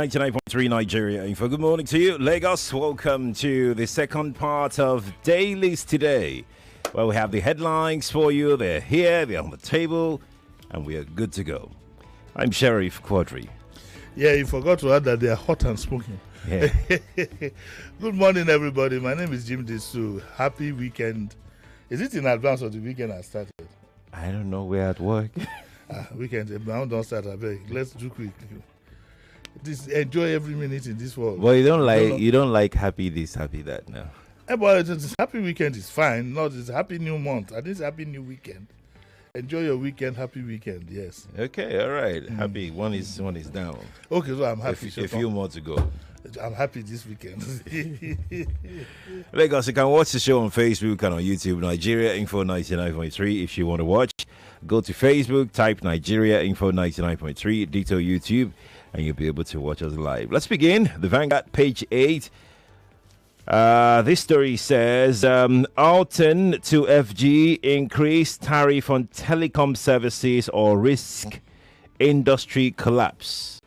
99.3 Nigeria Info. Good morning to you, Lagos. Welcome to the second part of Dailies today. Well, we have the headlines for you. They're here, they're on the table, and we are good to go. I'm Sheriff Quadry. Yeah, you forgot to add that they are hot and smoking. Yeah. Good morning, everybody. My name is Jimi Disu. Happy weekend. Is it in advance or the weekend has started? I don't know. We're at work. Weekend. Now don't start. Let's do quick. Enjoy every minute in this world. Well, you don't like happy this, happy that now. But this happy weekend is fine. Not it's happy new month. And this happy new weekend. Enjoy your weekend. Happy weekend. Yes. Okay. All right. Happy. One is down. Okay. So I'm happy. A few more to go. I'm happy this weekend. Lagos, you can watch the show on Facebook and on YouTube, Nigeria Info 99.3. If you want to watch, go to Facebook, type Nigeria Info 99.3, ditto YouTube, and you'll be able to watch us live. Let's begin. The Vanguard, page 8. This story says, Alton to FG, increase tariff on telecom services or risk industry collapse.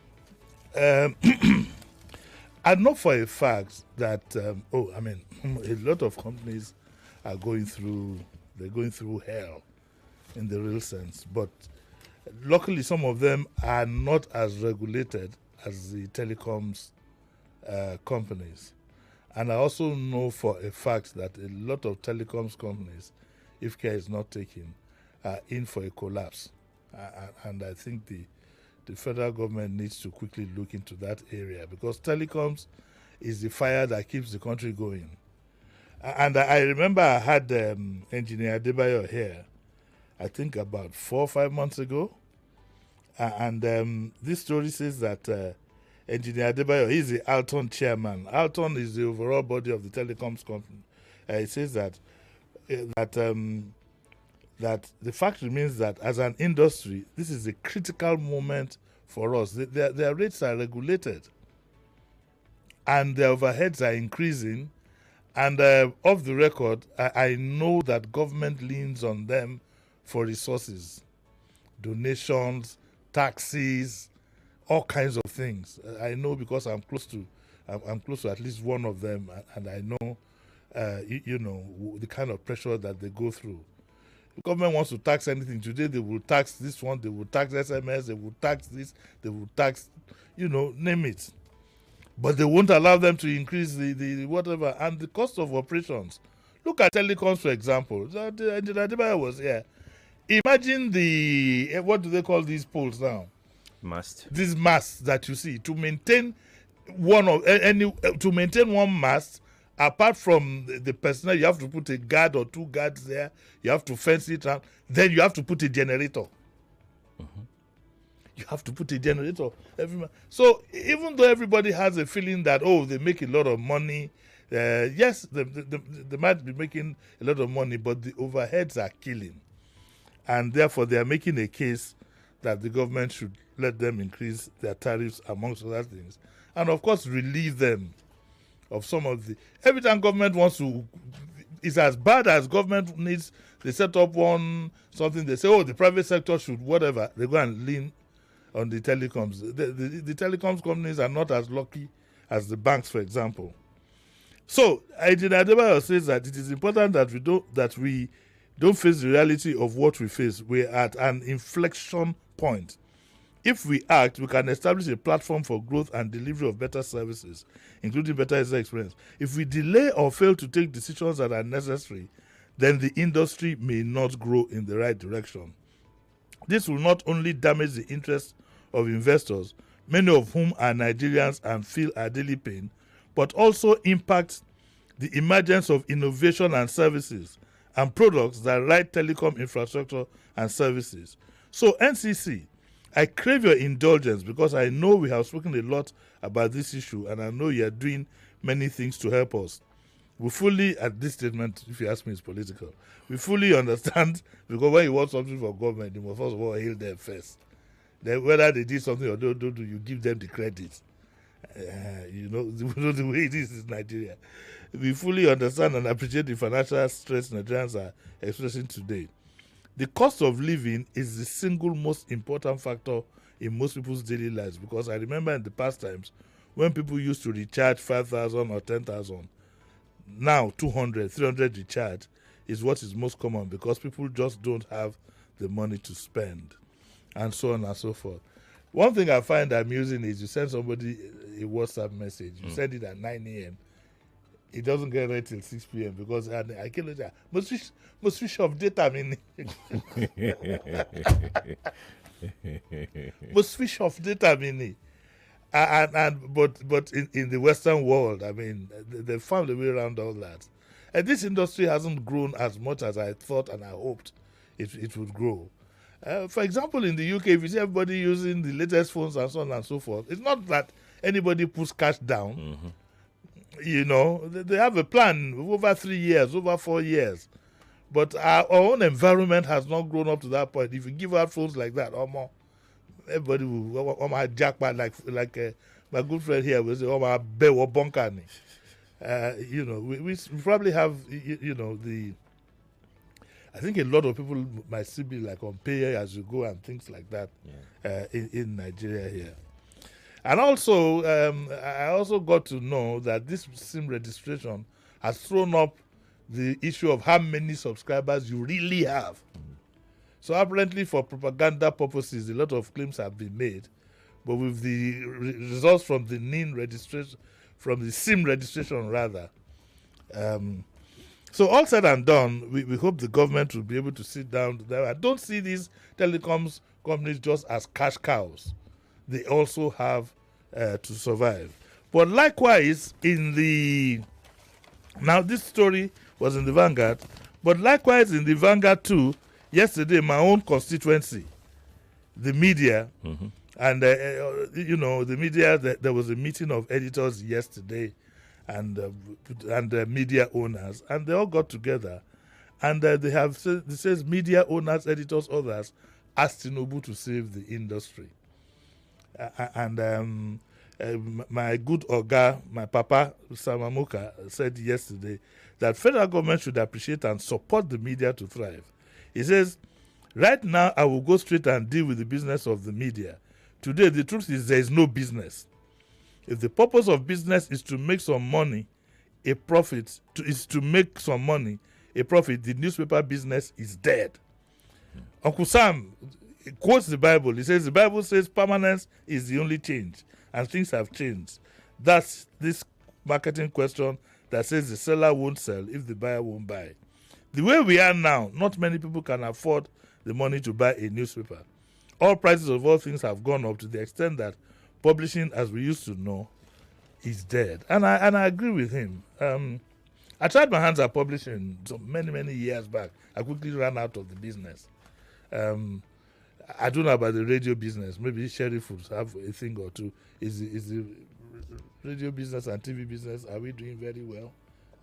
I know for a fact that, a lot of companies are going through hell in the real sense. But luckily, some of them are not as regulated as the telecoms companies. And I also know for a fact that a lot of telecoms companies, if care is not taken, are in for a collapse. And I think the federal government needs to quickly look into that area because telecoms is the fire that keeps the country going. And I remember I had Engineer Adebayo here, I think about 4 or 5 months ago. And this story says that Engineer Adebayo is the Alton chairman. Alton is the overall body of the telecoms company. It says that the fact remains that as an industry, this is a critical moment for us. Their rates are regulated and their overheads are increasing. And off the record, I know that government leans on them for resources, donations, taxes, all kinds of things. I know because I'm close to at least one of them, and I know, the kind of pressure that they go through. The government wants to tax anything. Today they will tax this one, they will tax SMS, they will tax this, they will tax, name it. But they won't allow them to increase the whatever. And the cost of operations. Look at telecoms, for example. Engineer was here. Imagine what do they call these poles now? Mast. These masts that you see. To maintain one mast, apart from the personnel, you have to put a guard or 2 guards there. You have to fence it out. Then you have to put a generator. Mm-hmm. You have to put a generator. So even though everybody has a feeling that, they make a lot of money, yes, they might be making a lot of money, but the overheads are killing. And therefore, they are making a case that the government should let them increase their tariffs, amongst other things. And, of course, relieve them of some of the... Every time government wants to... It's as bad as government needs... They set up something, they say, the private sector should whatever. They go and lean on the telecoms. The telecoms companies are not as lucky as the banks, for example. So, Engineer Adebayo says that it is important that we don't face the reality of what we face. We're at an inflection point. If we act, we can establish a platform for growth and delivery of better services, including better user experience. If we delay or fail to take decisions that are necessary, then the industry may not grow in the right direction. This will not only damage the interests of investors, many of whom are Nigerians and feel our daily pain, but also impact the emergence of innovation and services and products that ride telecom infrastructure and services. So NCC, I crave your indulgence because I know we have spoken a lot about this issue and I know you are doing many things to help us. We fully, at this statement, if you ask me, it's political. We fully understand because when you want something from government, you must first of all hail them first. Then whether they did something or don't do, you give them the credit. The way it is in Nigeria. We fully understand and appreciate the financial stress Nigerians are expressing today. The cost of living is the single most important factor in most people's daily lives, because I remember in the past times when people used to recharge 5,000 or 10,000, now 200, 300 recharge is what is most common, because people just don't have the money to spend, and so on and so forth. One thing I find amusing is you send somebody a WhatsApp message, you send it at 9 a.m., it doesn't get read till 6 p.m. because I can't let must switch off data, must switch off data, but in the Western world, I mean, they found a way around all that. And this industry hasn't grown as much as I thought and I hoped it would grow. For example, in the UK, if you see everybody using the latest phones and so on and so forth, it's not that anybody puts cash down. Mm-hmm. You know, they have a plan over 3 years, over 4 years. But our own environment has not grown up to that point. If you give out phones like that, everybody will jackpot like my good friend here will say, bewo bonkani. You know, we probably have, you know, I think a lot of people might still be like on pay as you go and things like that in Nigeria here. And also, I also got to know that this SIM registration has thrown up the issue of how many subscribers you really have. So apparently for propaganda purposes, a lot of claims have been made. But with the results from the NIN registration, from the SIM registration rather, so all said and done, we hope the government will be able to sit down. I don't see these telecoms companies just as cash cows. They also have to survive. But likewise, now this story was in the Vanguard, but likewise in the Vanguard too, yesterday my own constituency, the media, and you know, the media, there was a meeting of editors yesterday and media owners, and they all got together, and they have said, it says media owners, editors, others asked Tinubu to save the industry. My good Oga, my papa, Samamuka, said yesterday that federal government should appreciate and support the media to thrive. He says, right now I will go straight and deal with the business of the media. Today, the truth is there is no business. If the purpose of business is to make some money, a profit, the newspaper business is dead. Uncle Sam quotes the Bible. He says, the Bible says permanence is the only change, and things have changed. That's this marketing question that says the seller won't sell if the buyer won't buy. The way we are now, not many people can afford the money to buy a newspaper. All prices of all things have gone up to the extent that publishing as we used to know is dead. And I agree with him. I tried my hands at publishing many years back. I quickly ran out of the business. I don't know about the radio business. Maybe Sheriff would have a thing or two. Is the radio business and TV business, are we doing very well?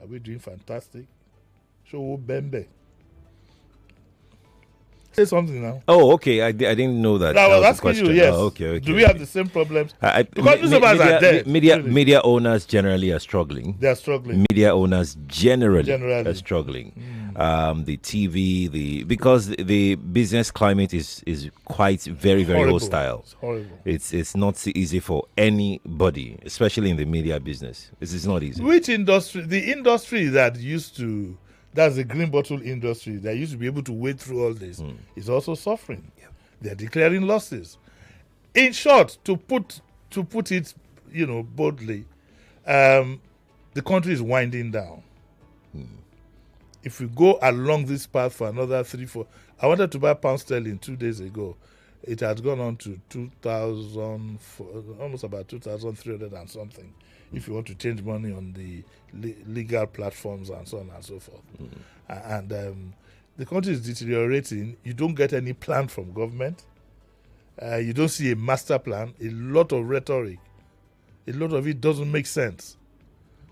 Are we doing fantastic? Show Bembe. Say something now. Oh, okay. I didn't know that. I was was the asking you, yes. Oh, okay. Do we have the same problems? Because newspapers are dead. Media owners generally are struggling. They are struggling. Media owners generally are struggling. The TV, because the business climate is quite very hostile. It's horrible. It's not easy for anybody, especially in the media business. It's not easy. Which industry? The industry that used to, that's the green bottle industry that used to be able to wade through all this, is also suffering. Yeah. They're declaring losses. In short, to put it, boldly, the country is winding down. If we go along this path for another 3-4, I wanted to buy pound sterling 2 days ago. It had gone on to 2,000, almost about 2,300 and something. If you want to change money on the legal platforms and so on and so forth. And the country is deteriorating. You don't get any plan from government. You don't see a master plan. A lot of rhetoric. A lot of it doesn't make sense.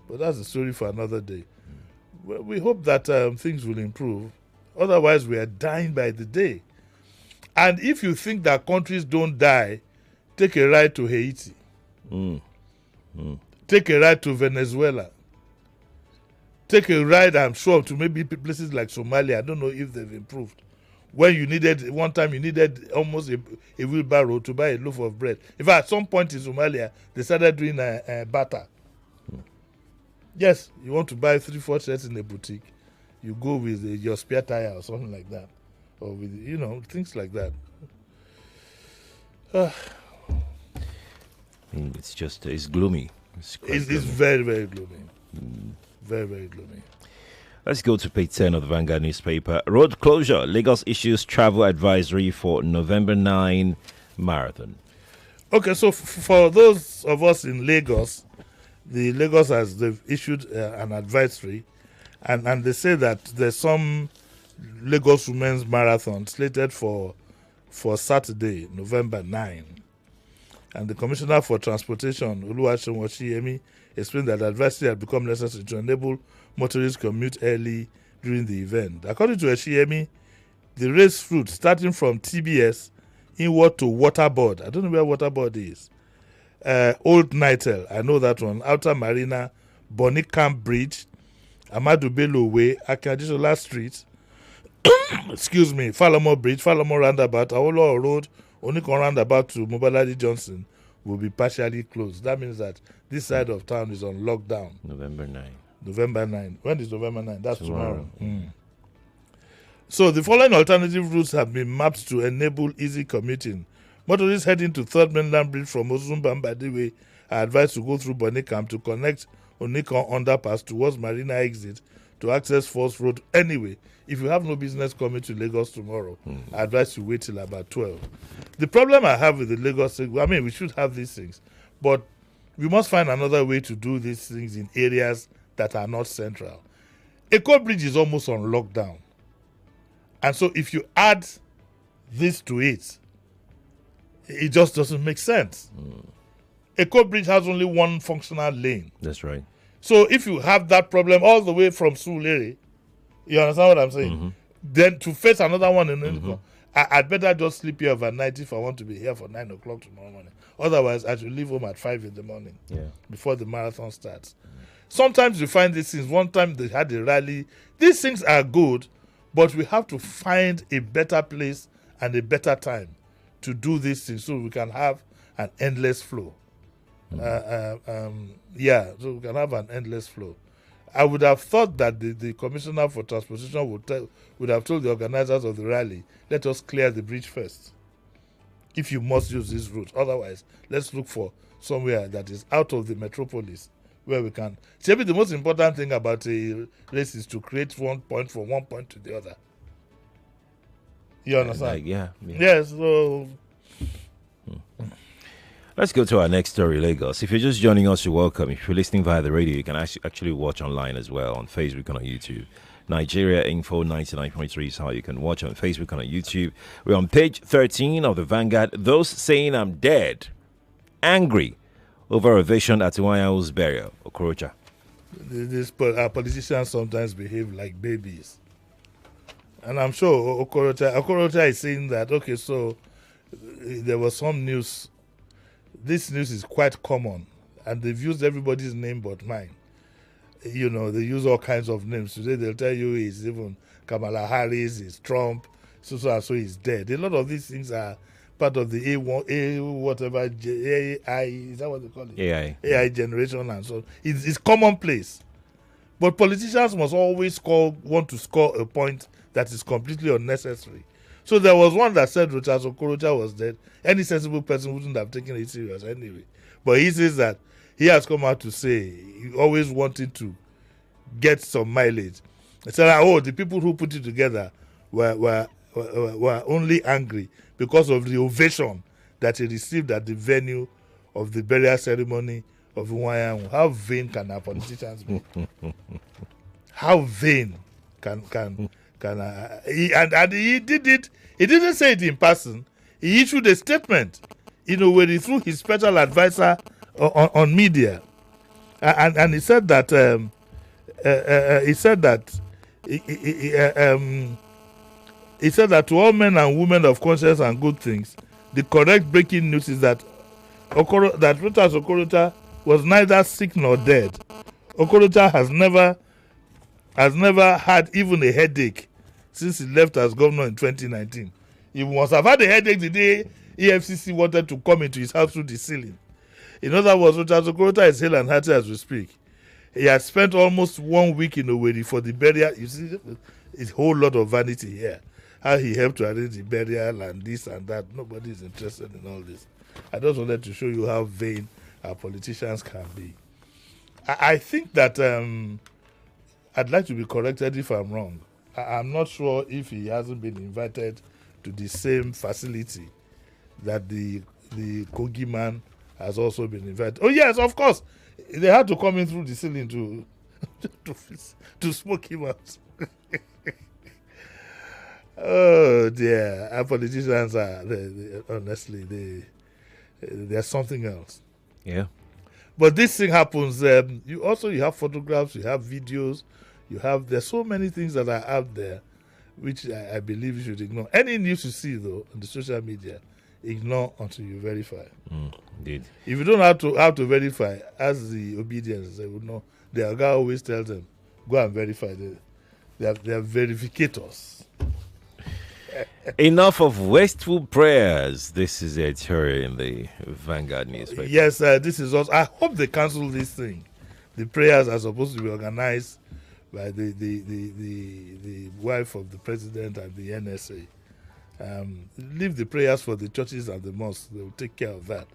But that's a story for another day. Well, we hope that things will improve. Otherwise, we are dying by the day. And if you think that countries don't die, take a ride to Haiti. Take a ride to Venezuela. Take a ride, I'm sure, to maybe places like Somalia. I don't know if they've improved. when you needed, one time you needed almost a wheelbarrow to buy a loaf of bread. In fact, at some point in Somalia, they started doing a barter. Yes, you want to buy 3-4 shirts in a boutique, you go with your spare tire or something like that, or with, you know, things like that. I mean, it's just, it's gloomy. It's very, very gloomy. Very, very gloomy. Let's go to page 10 of the Vanguard newspaper. Road closure. Lagos issues travel advisory for November 9 marathon. Okay, so for those of us in Lagos, they've issued an advisory, and they say that there's some Lagos Women's Marathon slated for Saturday, November 9. And the Commissioner for Transportation, Oluwaseun Oshiyemi, explained that the advisory had become necessary to enable motorists commute early during the event. According to Oshiyemi, the race route starting from TBS inward to Waterboard. I don't know where Waterboard is. Old Nitel, I know that one. Outer Marina, Bonny Camp Bridge, Amadu Bello Way, Akinadisola Street, excuse me, Falamo Bridge, Falamo Roundabout, Awolowo Road, Onikon Roundabout to Mobaladi Johnson will be partially closed. That means that this side of town is on lockdown. November 9. November 9. When is November 9? That's tomorrow. So the following alternative routes have been mapped to enable easy commuting. Motorists heading to Third Mainland Bridge from Ozumbambadi Way are advised to go through Bonny Camp to connect Onikon Underpass towards Marina Exit to access Force Road. Anyway, if you have no business coming to Lagos tomorrow, I advise you wait till about 12. The problem I have with the Lagos thing, I mean, we should have these things, but we must find another way to do these things in areas that are not central. Eko Bridge is almost on lockdown. And so if you add this to it, it just doesn't make sense. Eko Bridge has only one functional lane. That's right. So if you have that problem all the way from Sulere, you understand what I'm saying? Then to face another one in I'd better just sleep here overnight if I want to be here for 9 o'clock tomorrow morning. Otherwise, I should leave home at 5 in the morning before the marathon starts. Sometimes you find these things. One time they had a rally. These things are good, but we have to find a better place and a better time to do these things so we can have an endless flow. So we can have an endless flow. I would have thought that the Commissioner for Transportation would have told the organizers of the rally, let us clear the bridge first. If you must use this route. Otherwise, let's look for somewhere that is out of the metropolis where we can. Maybe the most important thing about a race is to create 1 point from one point to the other. You understand? Yes, so... Let's go to our next story, Lagos. If you're just joining us, you're welcome. If you're listening via the radio, you can actually watch online as well on Facebook and on YouTube. Nigeria Info 99.3 is how you can watch on Facebook and on YouTube. We're on page 13 of the Vanguard. Those saying I'm dead, angry over ovation at Iwanyahu's burial. Okorocha. Our politicians sometimes behave like babies. And I'm sure Okorocha is saying that, okay, so there was some news. This news is quite common, and they've used everybody's name but mine. You know, they use all kinds of names. Today they'll tell you it's even Kamala Harris, it's Trump, so and so is dead. A lot of these things are part of the AI, is that what they call it? AI generation and so on. It's commonplace. But politicians must always want to score a point that is completely unnecessary. So there was one that said Rochas Okorocha was dead. Any sensible person wouldn't have taken it serious anyway. But he says that he has come out to say he always wanted to get some mileage. He said, the people who put it together were only angry because of the ovation that he received at the venue of the burial ceremony of Iwanyahu. How vain can our politicians be? How vain can he did it. He didn't say it in person. He issued a statement, where he threw his special advisor on media, and he said that to all men and women of conscience and good things, the correct breaking news is that Rochas Okorocha was neither sick nor dead. Okorocha has never had even a headache since he left as governor in 2019. He must have had a headache the day EFCC wanted to come into his house through the ceiling. In other words, Richard Sokorota is hale and hearty as we speak. He has spent almost 1 week in Owerri for the burial. You see, it's a whole lot of vanity here. How he helped to arrange the burial and this and that. Nobody is interested in all this. I just wanted to show you how vain our politicians can be. I think that I'd like to be corrected if I'm wrong. I'm not sure if he hasn't been invited to the same facility that the Kogi man has also been invited. Oh yes, of course. They had to come in through the ceiling to smoke him out. Oh dear, our politicians are honestly they're something else. Yeah. But this thing happens. You have photographs, you have videos, there's so many things that are out there, which I believe you should ignore. Any news you see though on the social media, ignore until you verify. Indeed. If you don't know how to verify, as the obedience, they would know. The guy always tells them, go and verify. They are verificators. Enough of wasteful prayers. This is the editorial in the Vanguard newspaper. Yes, this is also. I hope they cancel this thing. The prayers are supposed to be organized by the wife of the president and the NSA. Leave the prayers for the churches and the mosques. They will take care of that.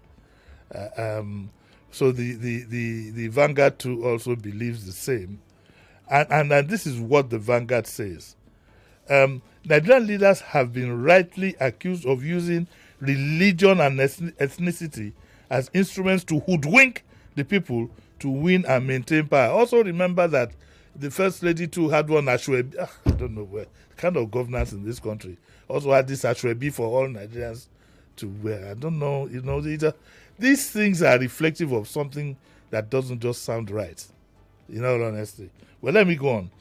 So the Vanguard too also believes the same. And this is what the Vanguard says. Nigerian leaders have been rightly accused of using religion and ethnicity as instruments to hoodwink the people to win and maintain power. Also remember that the First Lady too had one Ashwebi. I don't know where kind of governance in this country. Also had this Ashwebi for all Nigerians to wear. I don't know. These things are reflective of something that doesn't just sound right. In all honesty. Well, let me go on.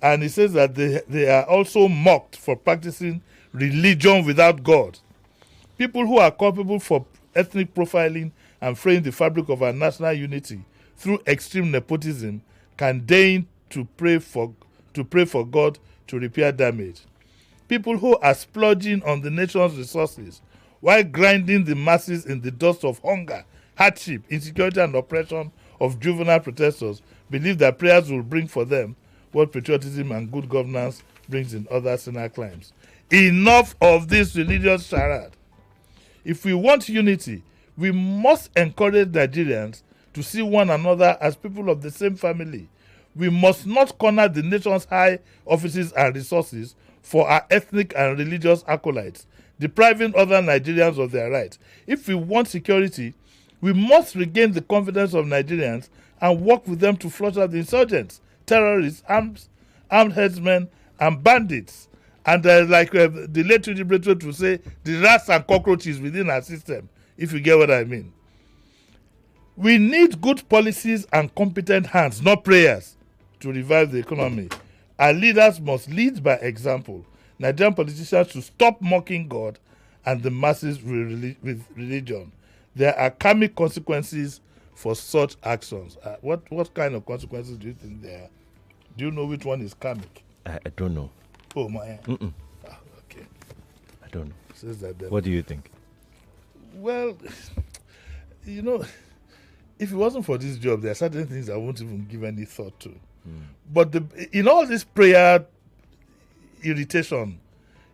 And he says that they are also mocked for practicing religion without God. People who are culpable for ethnic profiling and fraying the fabric of our national unity through extreme nepotism can deign to pray for God to repair damage. People who are splurging on the nation's resources while grinding the masses in the dust of hunger, hardship, insecurity, and oppression of juvenile protesters believe that prayers will bring for them what patriotism and good governance brings in other sinner climes. Enough of this religious charade. If we want unity, we must encourage Nigerians to see one another as people of the same family. We must not corner the nation's high offices and resources for our ethnic and religious acolytes, depriving other Nigerians of their rights. If we want security, we must regain the confidence of Nigerians and work with them to flush out the insurgents, terrorists, armed headsmen, and bandits. And like the late liberator to say, the rats and cockroaches within our system, if you get what I mean. We need good policies and competent hands, not prayers, to revive the economy. Our leaders must lead by example. Nigerian politicians should stop mocking God and the masses with religion. There are karmic consequences for such actions. What kind of consequences do you think there are? Do you know which one is karmic? I don't know. Oh my. Okay. I don't know. Says that. What do you think? Well, if it wasn't for this job, there are certain things I won't even give any thought to. But in all this prayer irritation,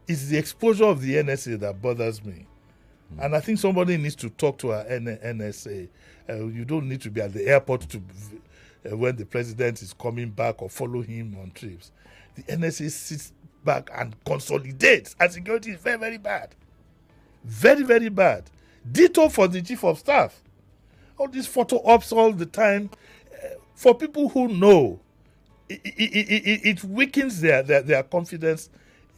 it's the exposure of the NSA that bothers me. And I think somebody needs to talk to our NSA. You don't need to be at the airport when the president is coming back or follow him on trips. The NSA sits back and consolidates. And security is very, very bad. Very, very bad. Ditto for the chief of staff. All these photo ops all the time. For people who know, it weakens their confidence,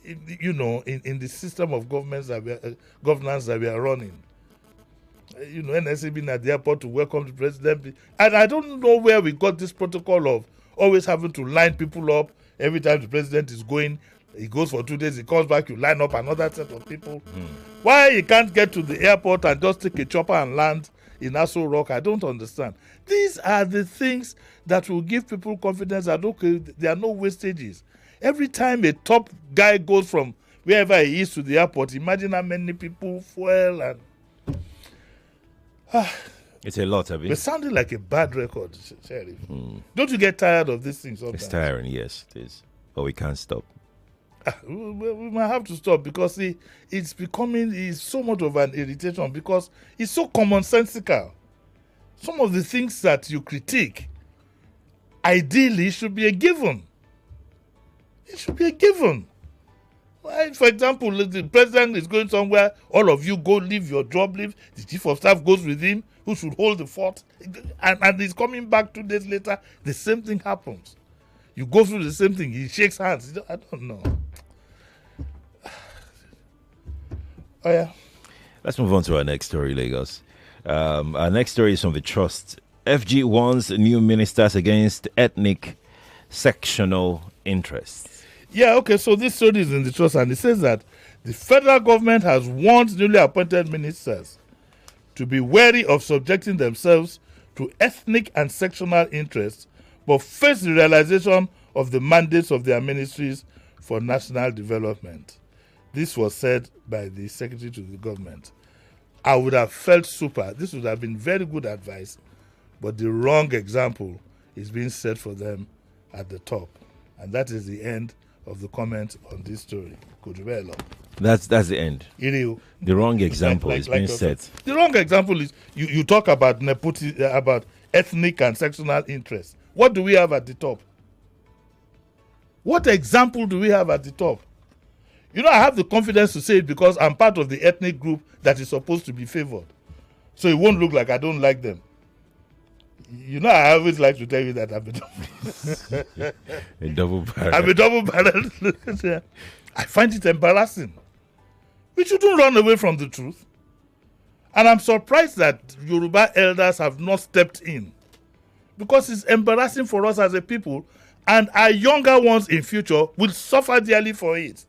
in the system of governance that we are running. NSA being at the airport to welcome the president. And I don't know where we got this protocol of always having to line people up every time the president is going. He goes for 2 days, he comes back, you line up another set of people. Why he can't get to the airport and just take a chopper and land in Aso Rock, I don't understand. These are the things that will give people confidence that, okay, there are no wastages. Every time a top guy goes from wherever he is to the airport, imagine how many people fuel and... It's a lot of it. We're sounding like a bad record, Sheriff. Don't you get tired of these things sometimes? It's tiring, yes, it is. But we can't stop. We might have to stop because it's becoming so much of an irritation because it's so commonsensical. Some of the things that you critique, ideally, should be a given. It should be a given. Right? For example, the president is going somewhere, all of you go leave your job, the chief of staff goes with him, who should hold the fort, and he's coming back 2 days later, the same thing happens. You go through the same thing, he shakes hands. I don't know. Oh, yeah. Let's move on to our next story, Lagos. Our next story is from the Trust. FG warns new ministers against ethnic sectional interests. Yeah, okay, so this story is in the Trust, and it says that the federal government has warned newly appointed ministers to be wary of subjecting themselves to ethnic and sectional interests, but face the realization of the mandates of their ministries for national development. This was said by the secretary to the government. I would have felt super. This would have been very good advice, but the wrong example is being set for them at the top. And that is the end of the comment on this story. That's the end. The wrong example is being set. The wrong example is you talk about nepotism, about ethnic and sectional interests. What do we have at the top? What example do we have at the top? You know, I have the confidence to say it because I'm part of the ethnic group that is supposed to be favored. So it won't look like I don't like them. You know, I always like to tell you that I'm a double barrel. I'm a double barrel. I find it embarrassing. We shouldn't run away from the truth. And I'm surprised that Yoruba elders have not stepped in. Because it's embarrassing for us as a people, and our younger ones in future will suffer dearly for it.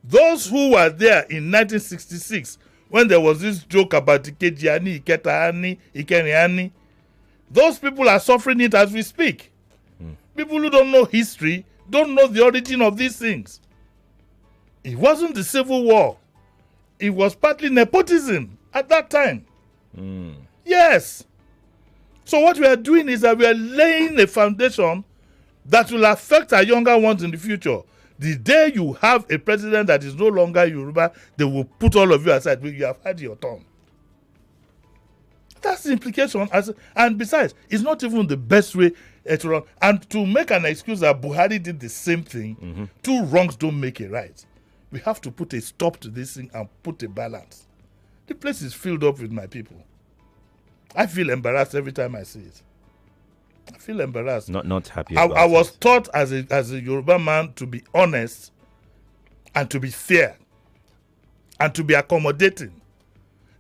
Those who were there in 1966, when there was this joke about Ikejiani, Iketahani, Ikeniani, those people are suffering it as we speak. People who don't know history don't know the origin of these things. It wasn't the Civil War. It was partly nepotism at that time. Yes. So what we are doing is that we are laying a foundation that will affect our younger ones in the future. The day you have a president that is no longer Yoruba, they will put all of you aside. You have had your turn. That's the implication. And besides, it's not even the best way to run. And to make an excuse that Buhari did the same thing, two wrongs don't make a right. We have to put a stop to this thing and put a balance. The place is filled up with my people. I feel embarrassed every time I see it. I feel embarrassed. Not happy. I was taught as a Yoruba man to be honest and to be fair and to be accommodating.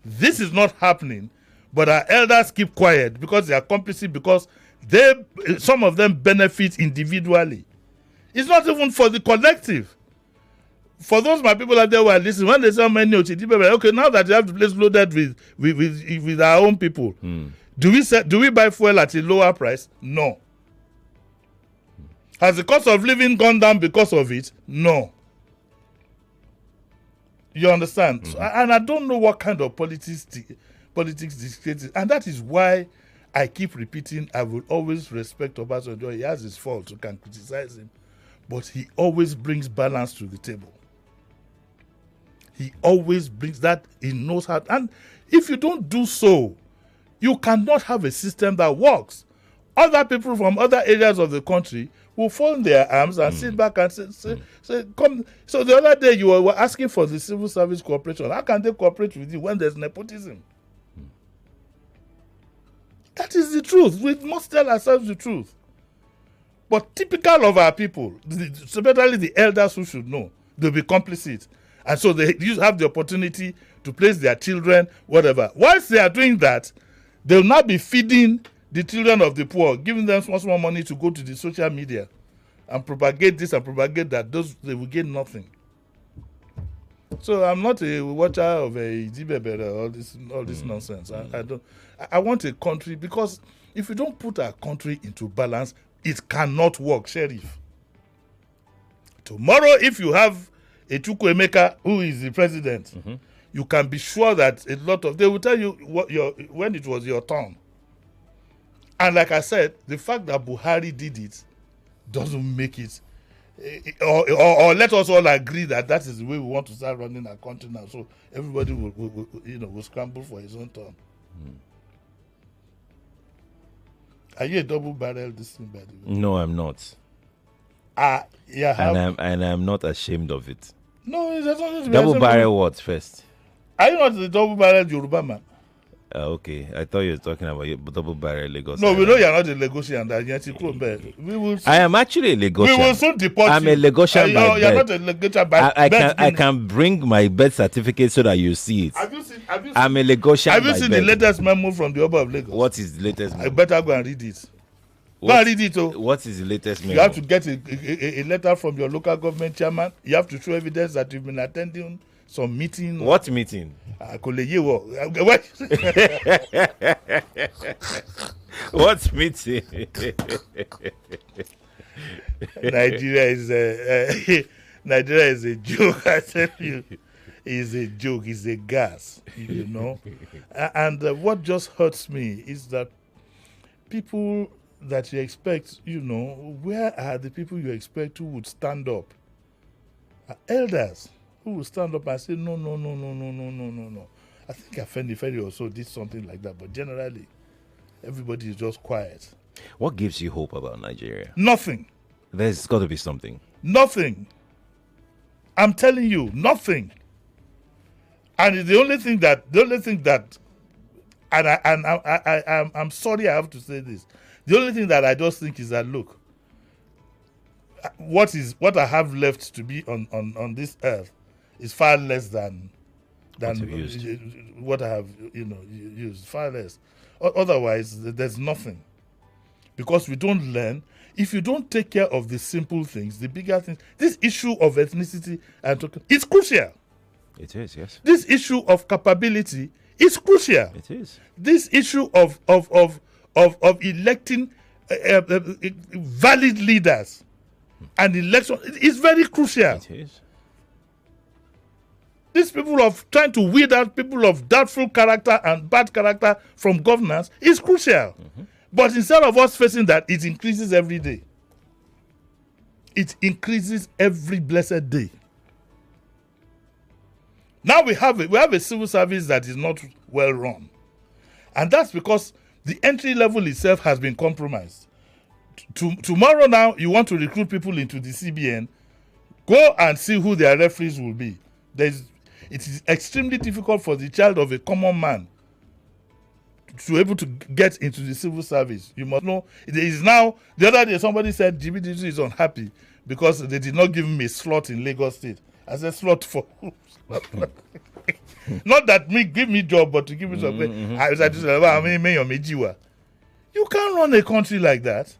This is not happening, but our elders keep quiet because they are complicit, because some of them benefit individually. It's not even for the collective. For those my people out there who are listening, when they say many okay, now that you have the place loaded with our own people, do we buy fuel at a lower price? No. Has the cost of living gone down because of it? No. You understand? So, and I don't know what kind of politics dictates it. And that is why I keep repeating, I will always respect Obasanjo. He has his faults, you can criticize him. But he always brings balance to the table. He always brings that. He knows how. And if you don't do so, you cannot have a system that works. Other people from other areas of the country will fold their arms and sit back and say, come. So the other day you were asking for the civil service cooperation. How can they cooperate with you when there's nepotism? That is the truth. We must tell ourselves the truth. But typical of our people, especially the elders who should know, they'll be complicit. And so they have the opportunity to place their children, whatever. Once they are doing that, they'll not be feeding the children of the poor, giving them small money to go to the social media and propagate this and propagate that. They will get nothing. So I'm not a watcher of a Jimi all this nonsense. I want a country, because if you don't put our country into balance, it cannot work, Sheriff. Tomorrow, if you have a Chukwuemeka who is the president, you can be sure that a lot of they will tell you when it was your turn. And like I said, the fact that Buhari did it doesn't make it, or let us all agree that is the way we want to start running our country now. So everybody will scramble for his own turn. Are you a double-barrel this thing, by the way? No, I'm not. Yeah, and I'm not ashamed of it. No, it's not Double barrel what first? Are you not the double-barrel Yoruba man? Okay, I thought you were talking about your double barrel Lagos. No, we know you're not a Lagosian. I am actually a Lagosian. We will soon deport I'm you. a Lagosian by You're birth. not a Lagosian by I can bring my birth certificate so that you see it. Have you seen I'm a Lagosian. Have you seen the latest memo from the Oba of Lagos? What is the latest memo? I better go and read it. Go and read it. What is the latest memo? You have to get a letter from your local government chairman. You have to show evidence that you've been attending some meeting. What meeting? What meeting? Nigeria is a joke. I tell you, it's a joke. It's a gas, And what just hurts me is that people that you expect, where are the people you expect who would stand up? Elders who will stand up and say, no. I think Afeni Ferry also did something like that, but generally, everybody is just quiet. What gives you hope about Nigeria? Nothing. There's got to be something. Nothing. I'm telling you, nothing. And the only thing that, I'm sorry I have to say this. The only thing that I just think is that, look, what I have left to be on this earth is far less than what I have used, far less. Otherwise, there's nothing. Because we don't learn. If you don't take care of the simple things, the bigger things, this issue of ethnicity is crucial. It is, yes. This issue of capability is crucial. It is. This issue of electing valid leaders and election is very crucial. It is. These people of trying to weed out people of doubtful character and bad character from governance is crucial. But instead of us facing that, it increases every day. It increases every blessed day. Now we have a civil service that is not well run. And that's because the entry level itself has been compromised. Tomorrow now, you want to recruit people into the CBN, go and see who their referees will be. It is extremely difficult for the child of a common man to be able to get into the civil service. You must know, there is now, the other day somebody said Jimi Disu is unhappy because they did not give him a slot in Lagos State. I said, slot for who? Not that give me job, but to give me something. I was like, you can't run a country like that.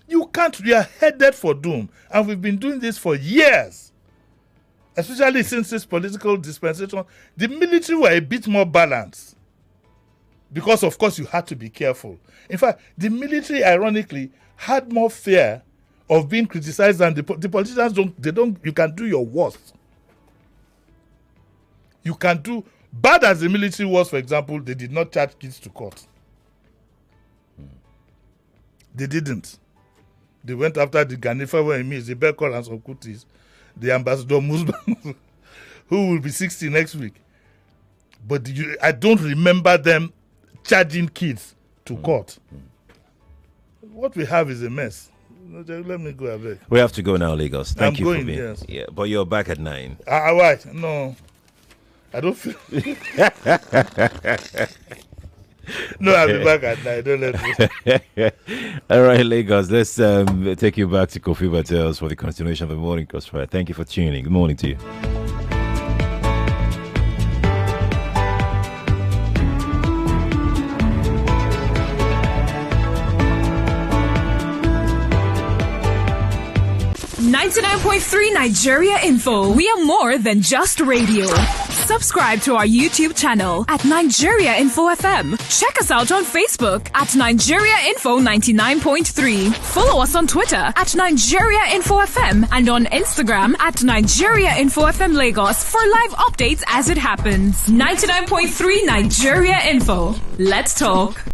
You can't. We are headed for doom. And we've been doing this for years. Especially since this political dispensation. The military were a bit more balanced. Because, of course, you had to be careful. In fact, the military, ironically, had more fear of being criticized than the politicians. You can do your worst. You can do, bad as the military was, for example, they did not charge kids to court. They didn't. They went after the Ganifa when he meets the Bekol and some Kutis, the ambassador Musba, who will be 60 next week. But I don't remember them charging kids to court. What we have is a mess. Let me go away. We have to go now, Lagos. Thank you for being. Yes. Yeah, but you're back at 9. Why? No. I don't feel. No, I'll be back at 9. Don't let me. All right, Lagos. Let's take you back to Kofi Battels for the continuation of the Morning Crossfire. Thank you for tuning. Good morning to you. .3 Nigeria Info. We are more than just radio. Subscribe to our YouTube channel at Nigeria Info FM. Check us out on Facebook at Nigeria Info 99.3. Follow us on Twitter at Nigeria Info FM and on Instagram at Nigeria Info FM Lagos for live updates as it happens. 99.3 Nigeria Info. Let's talk.